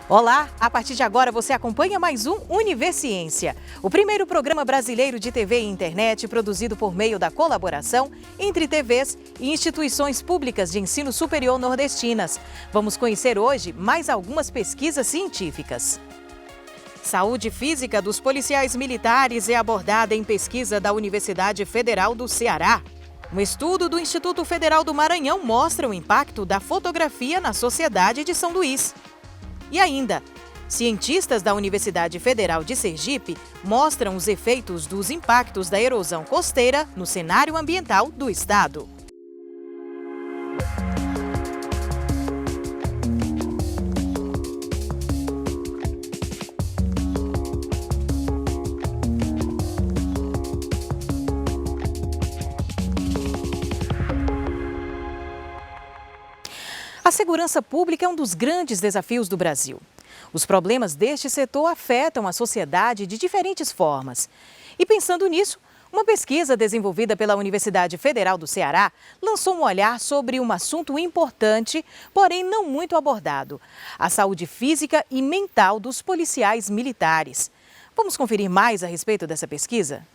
Olá, a partir de agora você acompanha mais um Universiência, o primeiro programa brasileiro de TV e internet produzido por meio da colaboração entre TVs e instituições públicas de ensino superior nordestinas. Vamos conhecer hoje mais algumas pesquisas científicas. Saúde física dos policiais militares é abordada em pesquisa da Universidade Federal do Ceará. Um estudo do Instituto Federal do Maranhão mostra o impacto da fotografia na sociedade de São Luís. E ainda, cientistas da Universidade Federal de Sergipe mostram os efeitos dos impactos da erosão costeira no cenário ambiental do estado. A segurança pública é um dos grandes desafios do Brasil. Os problemas deste setor afetam a sociedade de diferentes formas. E pensando nisso, uma pesquisa desenvolvida pela Universidade Federal do Ceará lançou um olhar sobre um assunto importante, porém não muito abordado: a saúde física e mental dos policiais militares. Vamos conferir mais a respeito dessa pesquisa?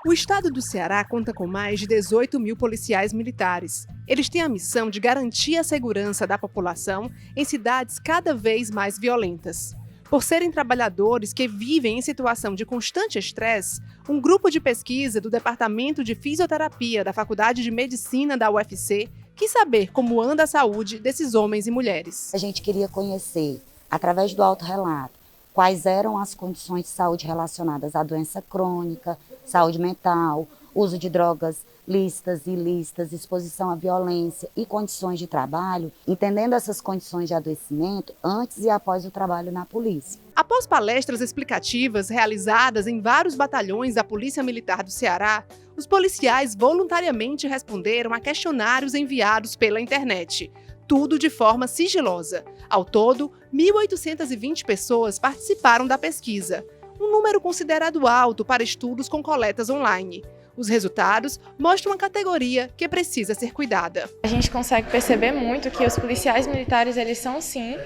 O estado do Ceará conta com mais de 18 mil policiais militares. Eles têm a missão de garantir a segurança da população em cidades cada vez mais violentas. Por serem trabalhadores que vivem em situação de constante estresse, um grupo de pesquisa do Departamento de Fisioterapia da Faculdade de Medicina da UFC quis saber como anda a saúde desses homens e mulheres. A gente queria conhecer, através do autorrelato, quais eram as condições de saúde relacionadas à doença crônica, saúde mental, uso de drogas lícitas e ilícitas, exposição à violência e condições de trabalho, entendendo essas condições de adoecimento antes e após o trabalho na polícia. Após palestras explicativas realizadas em vários batalhões da Polícia Militar do Ceará, os policiais voluntariamente responderam a questionários enviados pela internet. Tudo de forma sigilosa. Ao todo, 1.820 pessoas participaram da pesquisa, um número considerado alto para estudos com coletas online. Os resultados mostram uma categoria que precisa ser cuidada. A gente consegue perceber muito que os policiais militares, eles são sim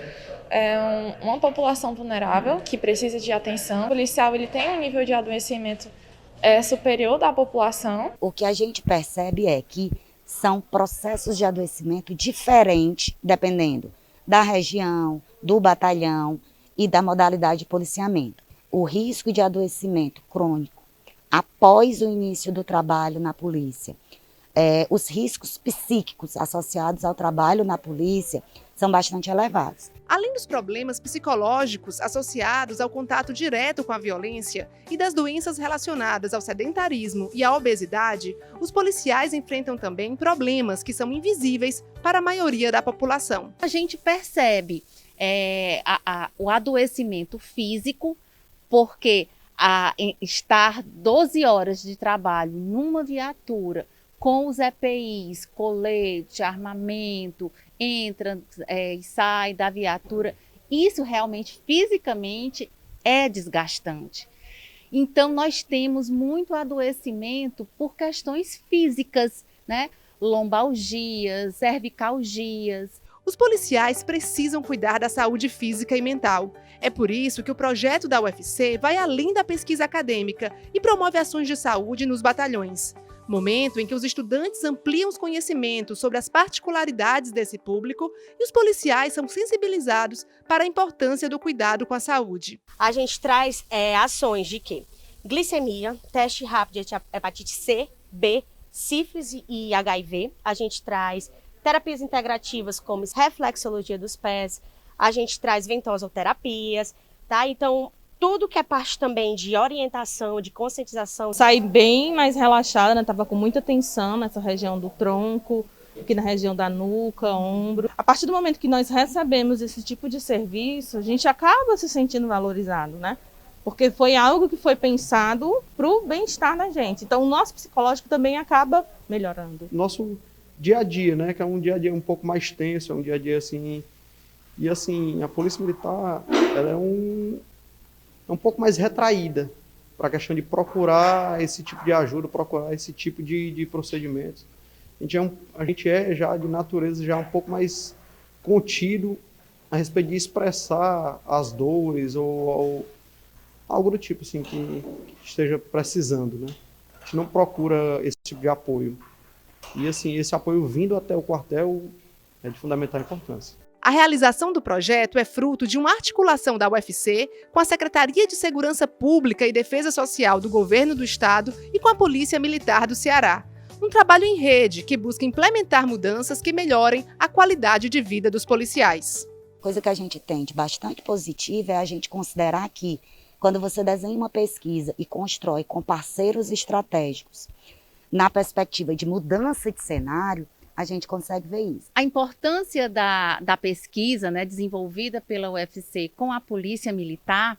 uma população vulnerável que precisa de atenção. O policial ele tem um nível de adoecimento superior da população. O que a gente percebe é que são processos de adoecimento diferentes, dependendo da região, do batalhão e da modalidade de policiamento. O risco de adoecimento crônico após o início do trabalho na polícia, os riscos psíquicos associados ao trabalho na polícia são bastante elevados. Além dos problemas psicológicos associados ao contato direto com a violência e das doenças relacionadas ao sedentarismo e à obesidade, os policiais enfrentam também problemas que são invisíveis para a maioria da população. A gente percebe o adoecimento físico, porque estar 12 horas de trabalho numa viatura com os EPIs, colete, armamento, entra e sai da viatura, isso realmente fisicamente é desgastante. Então nós temos muito adoecimento por questões físicas, né? Lombalgias, cervicalgias. Os policiais precisam cuidar da saúde física e mental. É por isso que o projeto da UFC vai além da pesquisa acadêmica e promove ações de saúde nos batalhões. Momento em que os estudantes ampliam os conhecimentos sobre as particularidades desse público e os policiais são sensibilizados para a importância do cuidado com a saúde. A gente traz ações de quê? Glicemia, teste rápido de hepatite C, B, sífilis e HIV. A gente traz terapias integrativas como reflexologia dos pés. A gente traz ventosoterapias, tá? Então, tudo que é parte também de orientação, de conscientização. Saí bem mais relaxada, né? Tava com muita tensão nessa região do tronco, aqui na região da nuca, ombro. A partir do momento que nós recebemos esse tipo de serviço, a gente acaba se sentindo valorizado, né? Porque foi algo que foi pensado para o bem-estar da gente. Então, o nosso psicológico também acaba melhorando. Nosso dia a dia, né? Que é um dia a dia um pouco mais tenso, é um dia a dia assim. E assim, a Polícia Militar, ela é um pouco mais retraída para a questão de procurar esse tipo de ajuda, procurar esse tipo de procedimentos. a gente é já de natureza já um pouco mais contido a respeito de expressar as dores ou algo do tipo assim que esteja precisando, né? A gente não procura esse tipo de apoio. E assim, esse apoio vindo até o quartel é de fundamental importância. A realização do projeto é fruto de uma articulação da UFC com a Secretaria de Segurança Pública e Defesa Social do Governo do Estado e com a Polícia Militar do Ceará. Um trabalho em rede que busca implementar mudanças que melhorem a qualidade de vida dos policiais. Coisa que a gente tem de bastante positiva é a gente considerar que quando você desenha uma pesquisa e constrói com parceiros estratégicos na perspectiva de mudança de cenário, a gente consegue ver isso. A importância da pesquisa, né, desenvolvida pela UFC com a Polícia Militar,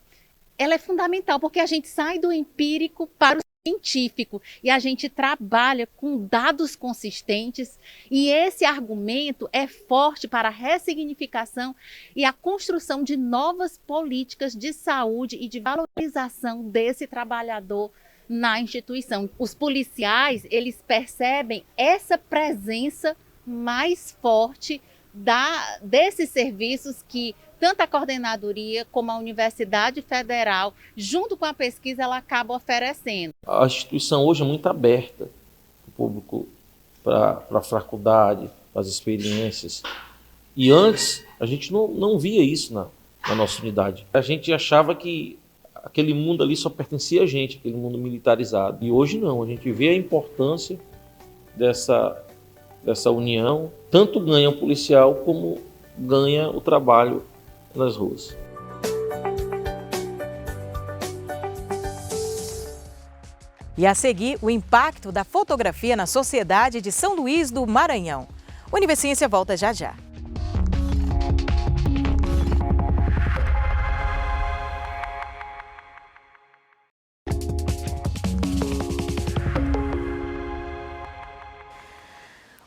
ela é fundamental, porque a gente sai do empírico para o científico e a gente trabalha com dados consistentes, e esse argumento é forte para a ressignificação e a construção de novas políticas de saúde e de valorização desse trabalhador na instituição. Os policiais, eles percebem essa presença mais forte desses serviços que tanto a coordenadoria como a Universidade Federal, junto com a pesquisa, ela acaba oferecendo. A instituição hoje é muito aberta para o público, para a faculdade, para as experiências. E antes, a gente não via isso na nossa unidade. A gente achava que aquele mundo ali só pertencia a gente, aquele mundo militarizado. E hoje não, a gente vê a importância dessa união. Tanto ganha o policial como ganha o trabalho nas ruas. E a seguir, o impacto da fotografia na sociedade de São Luís do Maranhão. Univerciência volta já já.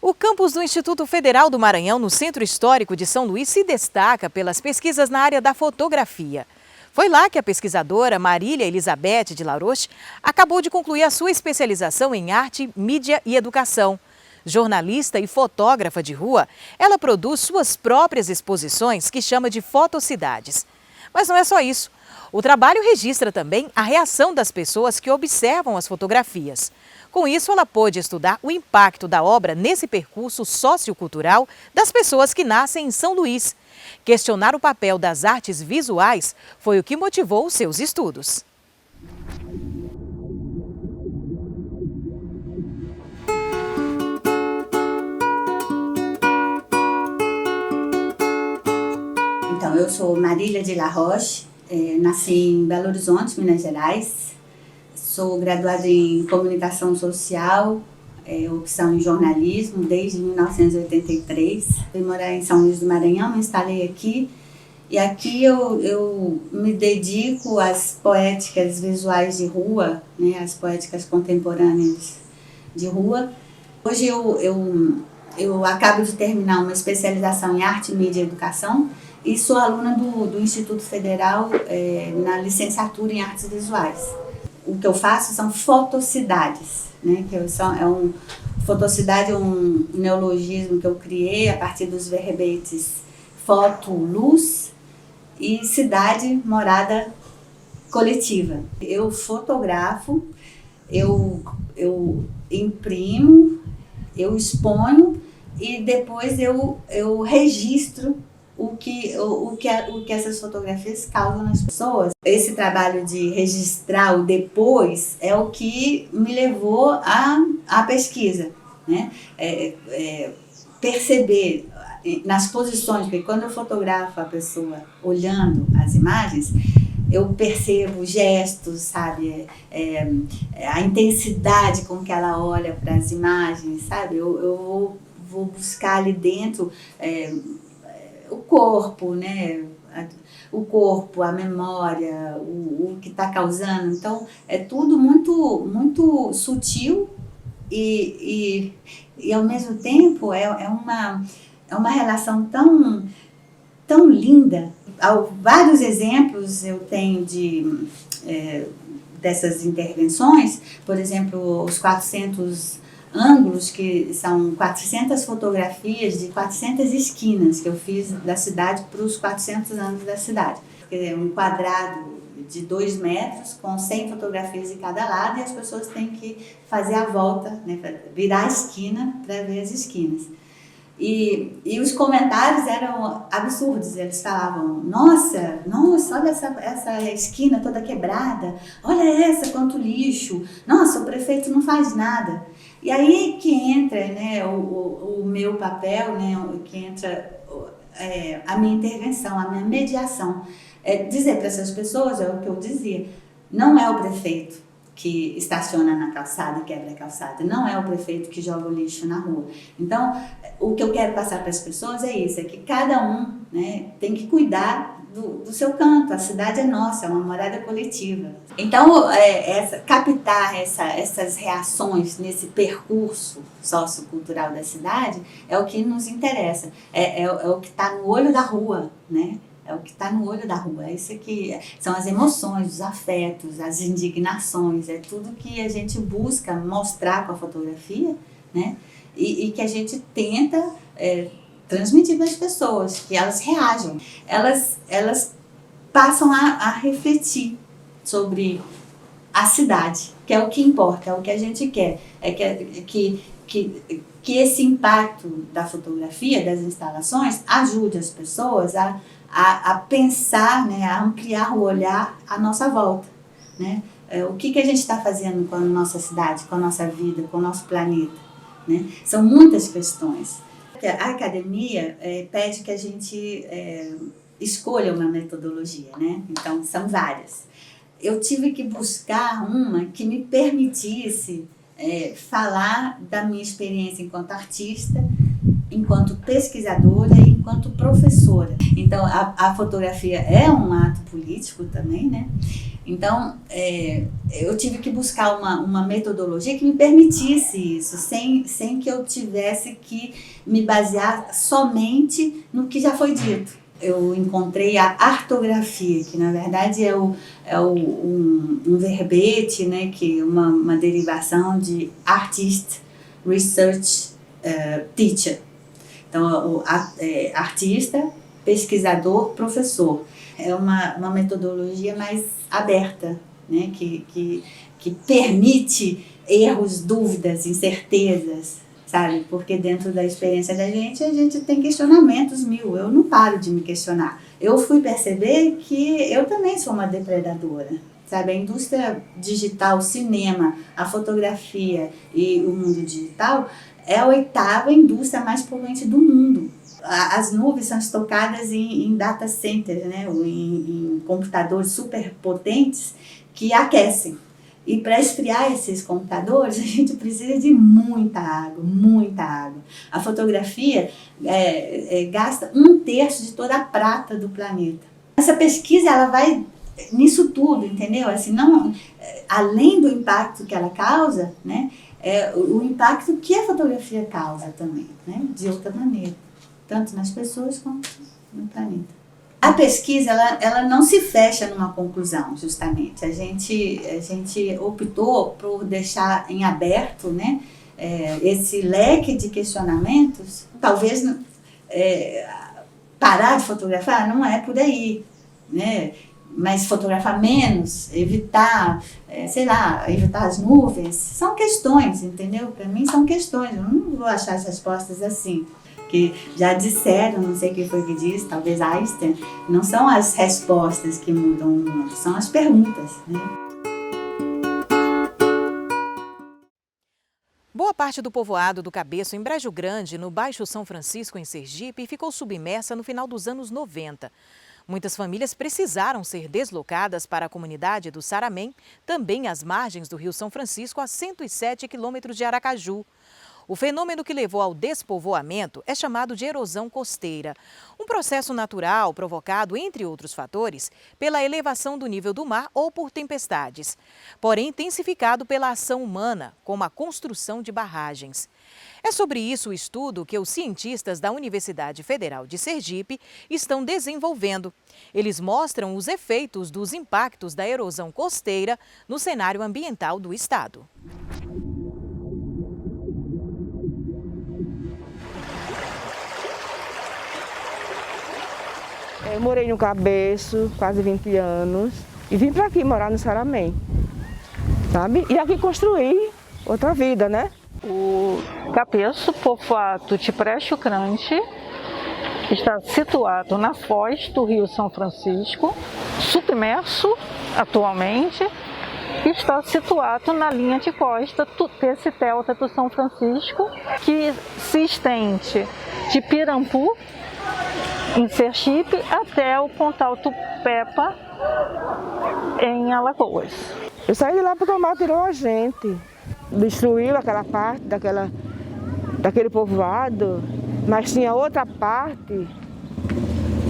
O campus do Instituto Federal do Maranhão, no Centro Histórico de São Luís, se destaca pelas pesquisas na área da fotografia. Foi lá que a pesquisadora Marília Elizabeth de Laroche acabou de concluir a sua especialização em arte, mídia e educação. Jornalista e fotógrafa de rua, ela produz suas próprias exposições que chama de fotocidades. Mas não é só isso. O trabalho registra também a reação das pessoas que observam as fotografias. Com isso, ela pôde estudar o impacto da obra nesse percurso sociocultural das pessoas que nascem em São Luís. Questionar o papel das artes visuais foi o que motivou os seus estudos. Então, eu sou Marília de Laroche, nasci em Belo Horizonte, Minas Gerais. Sou graduada em Comunicação Social, opção em jornalismo, desde 1983. Fui morar em São Luís do Maranhão, me instalei aqui. E aqui eu me dedico às poéticas visuais de rua, né, às poéticas contemporâneas de rua. Hoje eu acabo de terminar uma especialização em arte, mídia e educação e sou aluna do Instituto Federal na licenciatura em artes visuais. O que eu faço são fotocidades, né? Fotocidade é um neologismo que eu criei a partir dos verbetes foto, luz e cidade, morada coletiva. Eu fotografo, eu imprimo, eu exponho e depois eu registro o que essas fotografias causam nas pessoas. Esse trabalho de registrar o depois é o que me levou à pesquisa, né? Perceber nas posições, porque quando eu fotografo a pessoa olhando as imagens, eu percebo gestos, sabe? A intensidade com que ela olha para as imagens, sabe? Eu vou buscar ali dentro o corpo, né? O corpo, a memória, o que está causando. Então, é tudo muito, muito sutil e ao mesmo tempo é uma relação tão linda. Vários exemplos eu tenho dessas intervenções, por exemplo, os 400 ângulos, que são 400 fotografias de 400 esquinas que eu fiz da cidade para os 400 anos da cidade. É um quadrado de 2 metros, com 100 fotografias de cada lado, e as pessoas têm que fazer a volta, né, virar a esquina para ver as esquinas. E os comentários eram absurdos, eles falavam, nossa, olha essa esquina toda quebrada, olha essa, quanto lixo, nossa, o prefeito não faz nada. E aí que entra, né, o meu papel, né, que entra a minha intervenção, a minha mediação. Dizer para essas pessoas, é o que eu dizia, não é o prefeito que estaciona na calçada e quebra a calçada, não é o prefeito que joga o lixo na rua. Então, o que eu quero passar para as pessoas é isso, é que cada um, né, tem que cuidar do seu canto, a cidade é nossa, é uma morada coletiva. Então, captar essas reações nesse percurso sociocultural da cidade é o que nos interessa, é o que está no olho da rua, né? É o que está no olho da rua, é isso que são as emoções, os afetos, as indignações, é tudo que a gente busca mostrar com a fotografia, né? E que a gente tenta transmitir para as pessoas, que elas reajam, elas passam a refletir sobre a cidade, que é o que importa, é o que a gente quer, que esse impacto da fotografia, das instalações, ajude as pessoas a pensar, né, a ampliar o olhar à nossa volta, né? O que a gente está fazendo com a nossa cidade, com a nossa vida, com o nosso planeta, né? São muitas questões. A academia pede que a gente escolha uma metodologia, né? Então, são várias. Eu tive que buscar uma que me permitisse falar da minha experiência enquanto artista, enquanto pesquisadora e enquanto professora. Então, a fotografia é um ato político também, né? Então, eu tive que buscar uma metodologia que me permitisse isso, sem que eu tivesse que me basear somente no que já foi dito. Eu encontrei a artografia, que na verdade é um verbete, né, que é uma derivação de Artist Research Teacher. Então, artista, pesquisador, professor. É uma metodologia mais aberta, né, que permite erros, dúvidas, incertezas, sabe? Porque dentro da experiência da gente, a gente tem questionamentos mil. Eu não paro de me questionar. Eu fui perceber que eu também sou uma depredadora, sabe? A indústria digital, o cinema, a fotografia e o mundo digital é a 8ª indústria mais poluente do mundo. As nuvens são estocadas em data centers, né? Em computadores super potentes que aquecem. E para esfriar esses computadores, a gente precisa de muita água, muita água. A fotografia gasta 1/3 de toda a prata do planeta. Essa pesquisa, ela vai nisso tudo, entendeu? Assim, não, além do impacto que ela causa, né, o impacto que a fotografia causa também, né, de outra maneira, tanto nas pessoas quanto no planeta. A pesquisa, ela não se fecha numa conclusão, justamente. A gente optou por deixar em aberto, né, esse leque de questionamentos. Talvez parar de fotografar não é por aí, né? Mas fotografar menos, evitar, evitar as nuvens, são questões, entendeu? Para mim são questões, eu não vou achar as respostas assim. Que já disseram, não sei quem foi que disse, talvez Einstein, não são as respostas que mudam o mundo, são as perguntas, né? Boa parte do povoado do Cabeço, em Brejo Grande, no Baixo São Francisco, em Sergipe, ficou submersa no final dos anos 90. Muitas famílias precisaram ser deslocadas para a comunidade do Saramém, também às margens do Rio São Francisco, a 107 quilômetros de Aracaju. O fenômeno que levou ao despovoamento é chamado de erosão costeira, um processo natural provocado, entre outros fatores, pela elevação do nível do mar ou por tempestades, porém intensificado pela ação humana, como a construção de barragens. É sobre isso o estudo que os cientistas da Universidade Federal de Sergipe estão desenvolvendo. Eles mostram os efeitos dos impactos da erosão costeira no cenário ambiental do estado. Eu morei no Cabeço, quase 20 anos, e vim para aqui morar no Saramém, sabe? E aqui construir outra vida, né? O Cabeço, povoado de Pré-Chucrante, está situado na foz do Rio São Francisco, submerso atualmente, e está situado na linha de costa desse delta do São Francisco, que se estende de Pirambu, em Sergipe, até o Pontal Tupepa, em Alagoas. Eu saí de lá porque o mar tirou a gente, destruiu aquela parte daquele povoado, mas tinha outra parte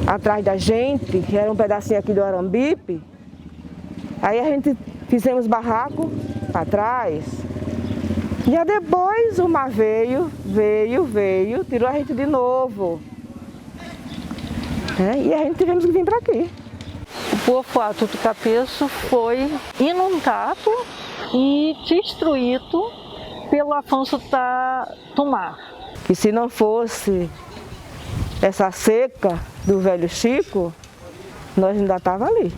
atrás da gente, que era um pedacinho aqui do Arambipe. Aí a gente fizemos barraco para trás. E aí depois o mar veio, tirou a gente de novo. E a gente tivemos que vir para aqui. O povoado do Cabeço foi inundado e destruído pelo avanço do mar. Que se não fosse essa seca do velho Chico, nós ainda estávamos ali.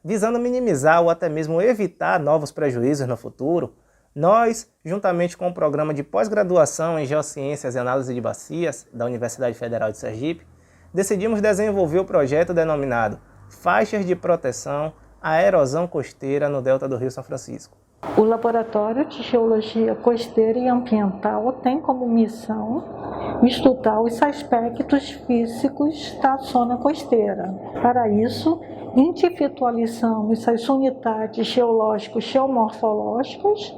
Visando minimizar ou até mesmo evitar novos prejuízos no futuro, nós, juntamente com o programa de pós-graduação em Geociências e Análise de Bacias da Universidade Federal de Sergipe, decidimos desenvolver o projeto denominado Faixas de Proteção à Erosão Costeira no Delta do Rio São Francisco. O Laboratório de Geologia Costeira e Ambiental tem como missão estudar os aspectos físicos da zona costeira. Para isso, individualizamos as unidades geológicas geomorfológicas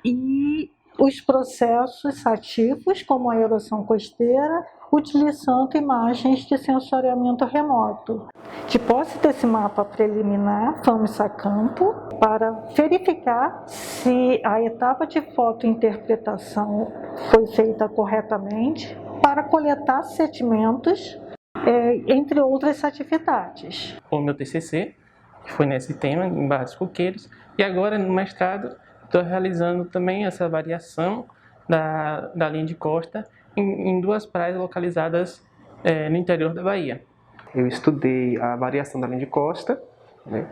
e os processos ativos, como a erosão costeira, utilizando imagens de sensoriamento remoto. De posse desse mapa preliminar, vamos a campo para verificar se a etapa de fotointerpretação foi feita corretamente, para coletar sedimentos, entre outras atividades. O meu TCC, que foi nesse tema, em Barras Coqueiros, e agora no mestrado estou realizando também essa variação da linha de costa em duas praias localizadas no interior da Bahia. Eu estudei a variação da linha de costa, né,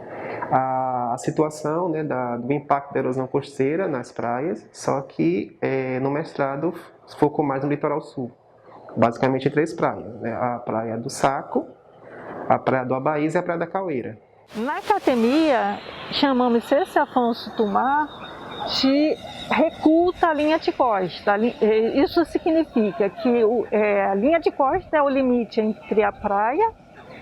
a situação, né, do impacto da erosão costeira nas praias, só que no mestrado focou mais no litoral sul. Basicamente 3 praias, né, a Praia do Saco, a Praia do Abaís e a Praia da Caueira. Na academia, chamamos esse avanço do mar de recuo da linha de costa. Isso significa que a linha de costa é o limite entre a praia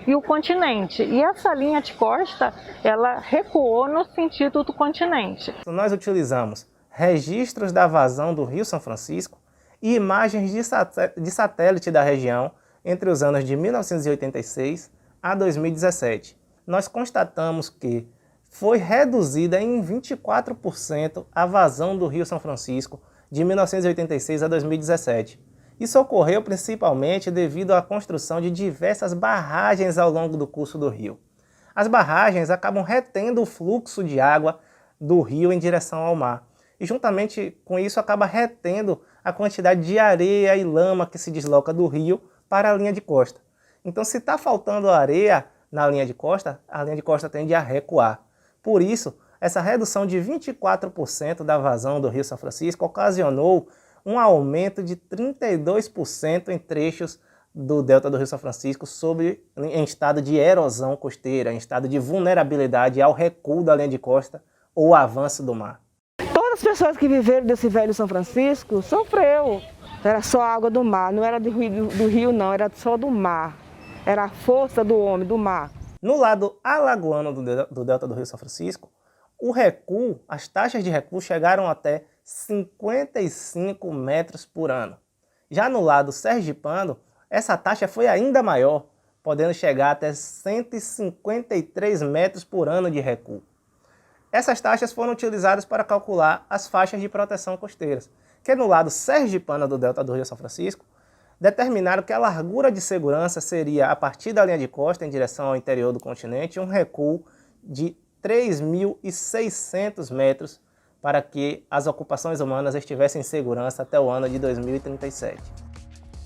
e o continente. E essa linha de costa, ela recuou no sentido do continente. Nós utilizamos registros da vazão do Rio São Francisco e imagens de satélite da região entre os anos de 1986 a 2017. Nós constatamos que foi reduzida em 24% a vazão do Rio São Francisco de 1986 a 2017. Isso ocorreu principalmente devido à construção de diversas barragens ao longo do curso do rio. As barragens acabam retendo o fluxo de água do rio em direção ao mar. E juntamente com isso acaba retendo a quantidade de areia e lama que se desloca do rio para a linha de costa. Então, se está faltando areia na linha de costa, a linha de costa tende a recuar. Por isso, essa redução de 24% da vazão do Rio São Francisco ocasionou um aumento de 32% em trechos do delta do Rio São Francisco em estado de erosão costeira, em estado de vulnerabilidade ao recuo da linha de costa ou avanço do mar. Todas as pessoas que viveram desse velho São Francisco sofreu. Era só a água do mar, não era do rio não, era só do mar. Era a força do homem, do mar. No lado alagoano do delta do Rio São Francisco, o recuo, as taxas de recuo chegaram até 55 metros por ano. Já no lado sergipano, essa taxa foi ainda maior, podendo chegar até 153 metros por ano de recuo. Essas taxas foram utilizadas para calcular as faixas de proteção costeiras, que no lado sergipano do delta do Rio São Francisco, determinaram que a largura de segurança seria, a partir da linha de costa em direção ao interior do continente, um recuo de 3.600 metros para que as ocupações humanas estivessem em segurança até o ano de 2037.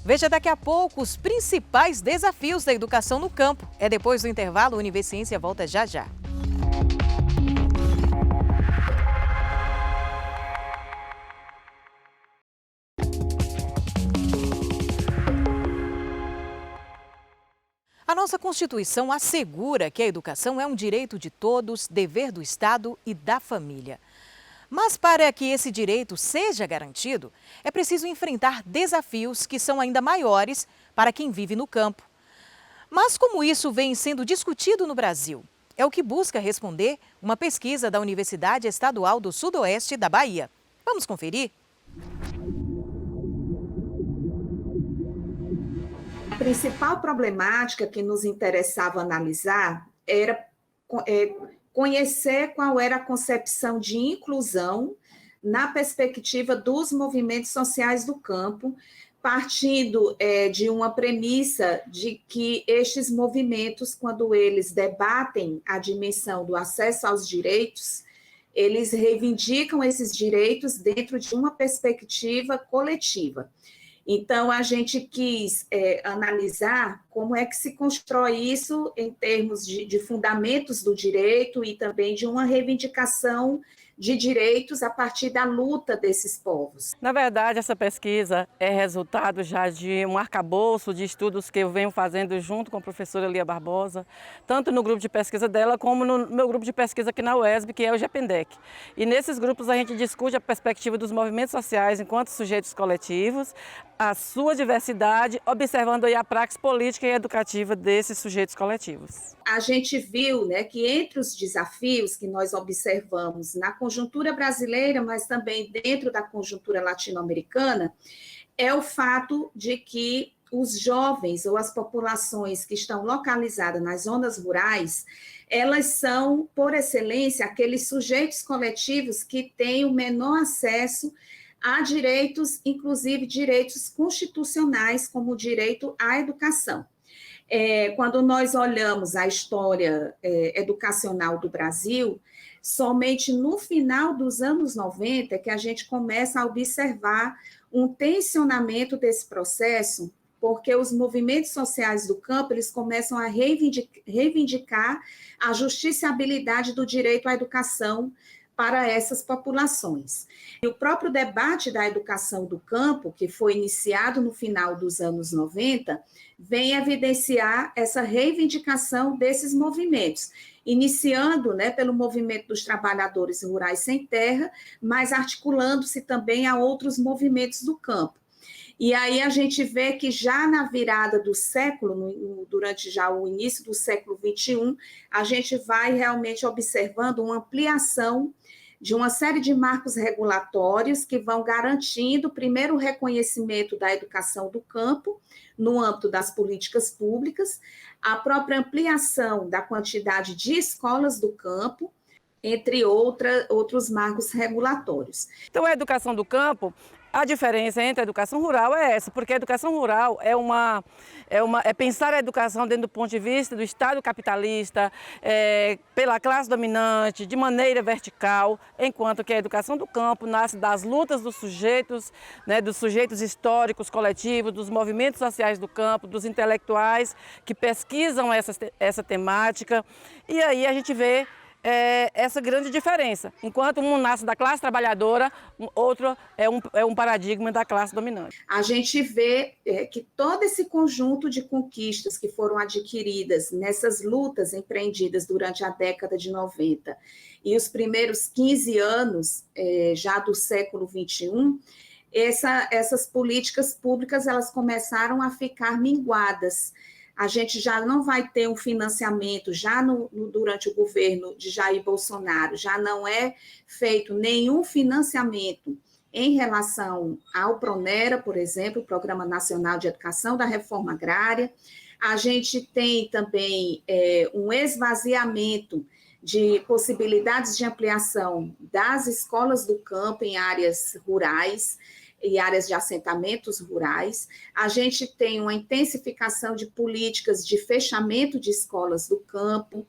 Veja daqui a pouco os principais desafios da educação no campo. É depois do intervalo, o Univerciência volta já já. A nossa Constituição assegura que a educação é um direito de todos, dever do Estado e da família. Mas para que esse direito seja garantido, é preciso enfrentar desafios que são ainda maiores para quem vive no campo. Mas como isso vem sendo discutido no Brasil? É o que busca responder uma pesquisa da Universidade Estadual do Sudoeste da Bahia. Vamos conferir? A principal problemática que nos interessava analisar era conhecer qual era a concepção de inclusão na perspectiva dos movimentos sociais do campo, partindo de uma premissa de que estes movimentos, quando eles debatem a dimensão do acesso aos direitos, eles reivindicam esses direitos dentro de uma perspectiva coletiva. Então, a gente quis analisar como é que se constrói isso em termos de fundamentos do direito e também de uma reivindicação de direitos a partir da luta desses povos. Na verdade, essa pesquisa é resultado já de um arcabouço de estudos que eu venho fazendo junto com a professora Lia Barbosa, tanto no grupo de pesquisa dela como no meu grupo de pesquisa aqui na UESB, que é o GEPENDEC. E nesses grupos a gente discute a perspectiva dos movimentos sociais enquanto sujeitos coletivos, a sua diversidade, observando aí a praxis política e educativa desses sujeitos coletivos. A gente viu, né, que entre os desafios que nós observamos na conjuntura brasileira, mas também dentro da conjuntura latino-americana, é o fato de que os jovens ou as populações que estão localizadas nas zonas rurais, elas são, por excelência, aqueles sujeitos coletivos que têm o menor acesso a direitos, inclusive direitos constitucionais, como o direito à educação. Quando nós olhamos a história educacional do Brasil, somente no final dos anos 90 que a gente começa a observar um tensionamento desse processo, porque os movimentos sociais do campo, eles começam a reivindicar a justiciabilidade do direito à educação para essas populações. E o próprio debate da educação do campo, que foi iniciado no final dos anos 90, vem evidenciar essa reivindicação desses movimentos, iniciando, né, pelo movimento dos trabalhadores rurais sem terra, mas articulando-se também a outros movimentos do campo. E aí a gente vê que já na virada do século, durante já o início do século XXI, a gente vai realmente observando uma ampliação de uma série de marcos regulatórios que vão garantindo, primeiro, o reconhecimento da educação do campo, no âmbito das políticas públicas, a própria ampliação da quantidade de escolas do campo, entre outros marcos regulatórios. Então, a educação do campo, a diferença entre a educação rural é essa, porque a educação rural é pensar a educação dentro do ponto de vista do Estado capitalista, pela classe dominante, de maneira vertical, enquanto que a educação do campo nasce das lutas dos sujeitos, né, dos sujeitos históricos, coletivos, dos movimentos sociais do campo, dos intelectuais que pesquisam essa temática, e aí a gente vê essa grande diferença. Enquanto um nasce da classe trabalhadora, outro é um paradigma da classe dominante. A gente vê que todo esse conjunto de conquistas que foram adquiridas nessas lutas empreendidas durante a década de 90 e os primeiros 15 anos já do século XXI, essas políticas públicas elas começaram a ficar minguadas. A gente já não vai ter um financiamento, já durante o governo de Jair Bolsonaro, já não é feito nenhum financiamento em relação ao PRONERA, por exemplo, o Programa Nacional de Educação da Reforma Agrária. A gente tem também um esvaziamento de possibilidades de ampliação das escolas do campo em áreas rurais, e áreas de assentamentos rurais. A gente tem uma intensificação de políticas de fechamento de escolas do campo,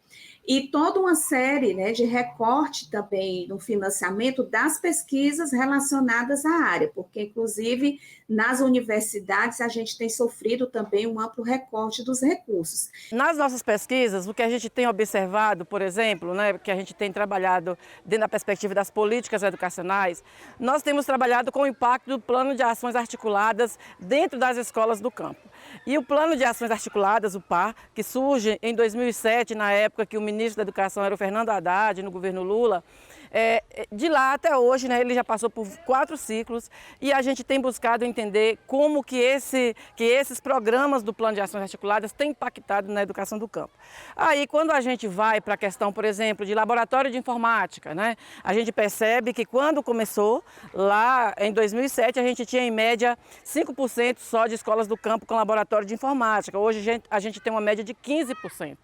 e toda uma série, né, de recorte também no financiamento das pesquisas relacionadas à área, porque, inclusive, nas universidades a gente tem sofrido também um amplo recorte dos recursos. Nas nossas pesquisas, o que a gente tem observado, por exemplo, né, que a gente tem trabalhado dentro da perspectiva das políticas educacionais, nós temos trabalhado com o impacto do Plano de Ações Articuladas dentro das escolas do campo. E o Plano de Ações Articuladas, o PAR, que surge em 2007, na época que o ministro da Educação era o Fernando Haddad, no governo Lula, de lá até hoje, né, ele já passou por 4 ciclos e a gente tem buscado entender como que esses programas do Plano de Ações Articuladas têm impactado na educação do campo. Aí, quando a gente vai para a questão, por exemplo, de laboratório de informática, né, a gente percebe que quando começou, lá em 2007, a gente tinha em média 5% só de escolas do campo com laboratório de informática. Hoje a gente tem uma média de 15%.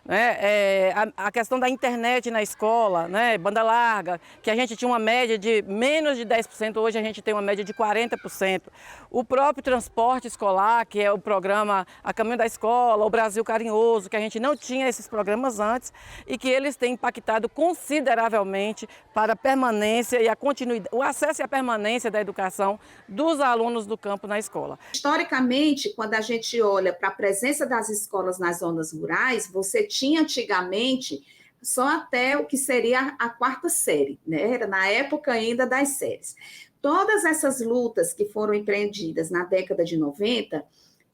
Né? A questão da internet na escola, né? Banda larga, que a gente tinha uma média de menos de 10%, hoje a gente tem uma média de 40%. O próprio transporte escolar, que é o programa A Caminho da Escola, o Brasil Carinhoso, que a gente não tinha esses programas antes e que eles têm impactado consideravelmente para a permanência e a continuidade, o acesso e a permanência da educação dos alunos do campo na escola. Historicamente, quando a gente olha para a presença das escolas nas zonas rurais, você tinha antigamente só até o que seria a 4ª série, né? Era na época ainda das séries. Todas essas lutas que foram empreendidas na década de 90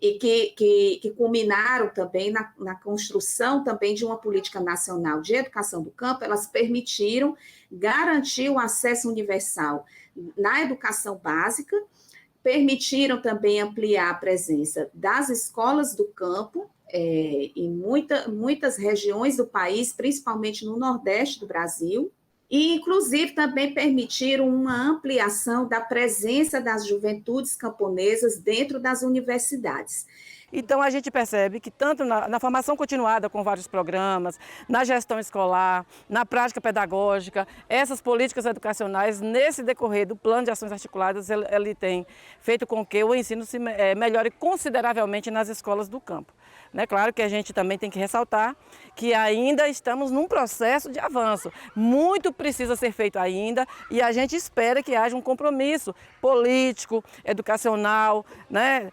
e que culminaram também na construção também de uma política nacional de educação do campo, elas permitiram garantir o acesso universal na educação básica, permitiram também ampliar a presença das escolas do campo em muitas regiões do país, principalmente no Nordeste do Brasil, e, inclusive, também permitiram uma ampliação da presença das juventudes camponesas dentro das universidades. Então, a gente percebe que tanto na formação continuada com vários programas, na gestão escolar, na prática pedagógica, essas políticas educacionais, nesse decorrer do Plano de Ações Articuladas, ele tem feito com que o ensino se melhore consideravelmente nas escolas do campo. Né? Claro que a gente também tem que ressaltar que ainda estamos num processo de avanço. Muito precisa ser feito ainda e a gente espera que haja um compromisso político, educacional, né?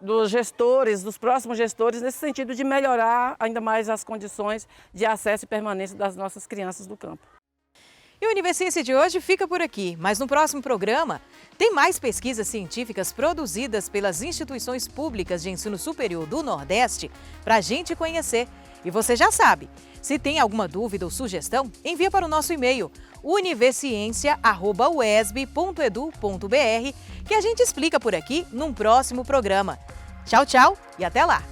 Dos gestores, dos próximos gestores, nesse sentido de melhorar ainda mais as condições de acesso e permanência das nossas crianças do campo. E o Universiência de hoje fica por aqui, mas no próximo programa tem mais pesquisas científicas produzidas pelas instituições públicas de ensino superior do Nordeste para a gente conhecer. E você já sabe, se tem alguma dúvida ou sugestão, envia para o nosso e-mail universiencia@uesb.edu.br que a gente explica por aqui num próximo programa. Tchau, tchau e até lá!